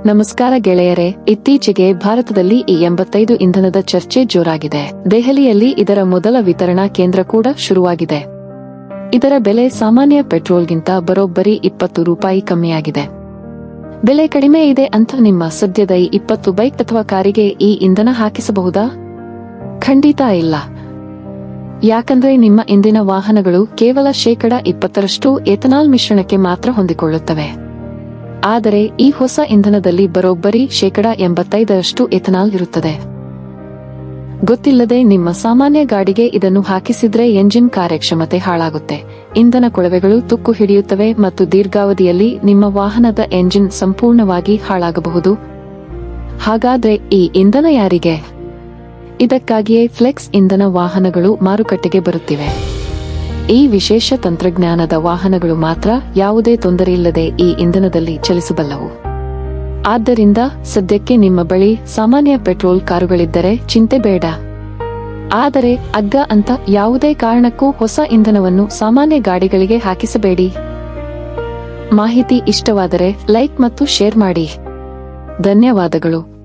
ನಮಸ್ಕಾರ ಗೆಳೆಯರೆ, ಇತ್ತೀಚೆಗೆ ಭಾರತದಲ್ಲಿ E85 ಇಂಧನದ ಚರ್ಚೆ ಜೋರಾಗಿದೆ. ದೆಹಲಿಯಲ್ಲಿ ಇದರ ಮೊದಲ ವಿತರಣಾ ಕೇಂದ್ರ ಕೂಡ ಶುರುವಾಗಿದೆ. ಇದರ ಬೆಲೆ ಸಾಮಾನ್ಯ ಪೆಟ್ರೋಲ್ಗಿಂತ ಬರೋಬ್ಬರಿ 20 ರೂಪಾಯಿ ಕಮ್ಮಿಯಾಗಿದೆ. ಬೆಲೆ ಕಡಿಮೆ ಇದೆ ಅಂತ ನಿಮ್ಮ ಸದ್ಯದ E20 ಬೈಕ್ ಅಥವಾ ಕಾರಿಗೆ ಈ ಇಂಧನ ಹಾಕಿಸಬಹುದಾ? ಖಂಡಿತ ಇಲ್ಲ. ಯಾಕಂದ್ರೆ ನಿಮ್ಮ ಇಂದಿನ ವಾಹನಗಳು ಕೇವಲ 20% ಎಥನಾಲ್ ಮಿಶ್ರಣಕ್ಕೆ ಮಾತ್ರ ಹೊಂದಿಕೊಳ್ಳುತ್ತವೆ. ಆದರೆ ಈ ಹೊಸ ಇಂಧನದಲ್ಲಿ ಬರೋಬ್ಬರಿ 85% ಎಥನಾಲ್ ಇರುತ್ತದೆ. ಗೊತ್ತಿಲ್ಲದೆ ನಿಮ್ಮ ಸಾಮಾನ್ಯ ಗಾಡಿಗೆ ಇದನ್ನು ಹಾಕಿಸಿದ್ರೆ ಎಂಜಿನ್ ಕಾರ್ಯಕ್ಷಮತೆ ಹಾಳಾಗುತ್ತೆ, ಇಂಧನ ಕೊಳವೆಗಳು ತುಕ್ಕು ಹಿಡಿಯುತ್ತವೆ ಮತ್ತು ದೀರ್ಘಾವಧಿಯಲ್ಲಿ ನಿಮ್ಮ ವಾಹನದ ಎಂಜಿನ್ ಸಂಪೂರ್ಣವಾಗಿ ಹಾಳಾಗಬಹುದು. ಹಾಗಾದ್ರೆ ಈ ಇಂಧನ ಯಾರಿಗೆ? ಇದಕ್ಕಾಗಿಯೇ ಫ್ಲೆಕ್ಸ್ ಇಂಧನ ವಾಹನಗಳು ಮಾರುಕಟ್ಟೆಗೆ ಬರುತ್ತಿವೆ. ಈ ವಿಶೇಷ ತಂತ್ರಜ್ಞಾನದ ವಾಹನಗಳು ಮಾತ್ರ ಯಾವುದೇ ತೊಂದರೆಯಿಲ್ಲದೆ ಈ ಇಂಧನದಲ್ಲಿ ಚಲಿಸಬಲ್ಲವು. ಆದ್ದರಿಂದ ಸದ್ಯಕ್ಕೆ ನಿಮ್ಮ ಬಳಿ ಸಾಮಾನ್ಯ ಪೆಟ್ರೋಲ್ ಕಾರುಗಳಿದ್ದರೆ ಚಿಂತೆ ಬೇಡ. ಆದರೆ ಅಗ್ಗ ಅಂತ ಯಾವುದೇ ಕಾರಣಕ್ಕೂ ಹೊಸ ಇಂಧನವನ್ನು ಸಾಮಾನ್ಯ ಗಾಡಿಗಳಿಗೆ ಹಾಕಿಸಬೇಡಿ. ಮಾಹಿತಿ ಇಷ್ಟವಾದರೆ ಲೈಕ್ ಮತ್ತು ಶೇರ್ ಮಾಡಿ. ಧನ್ಯವಾದಗಳು.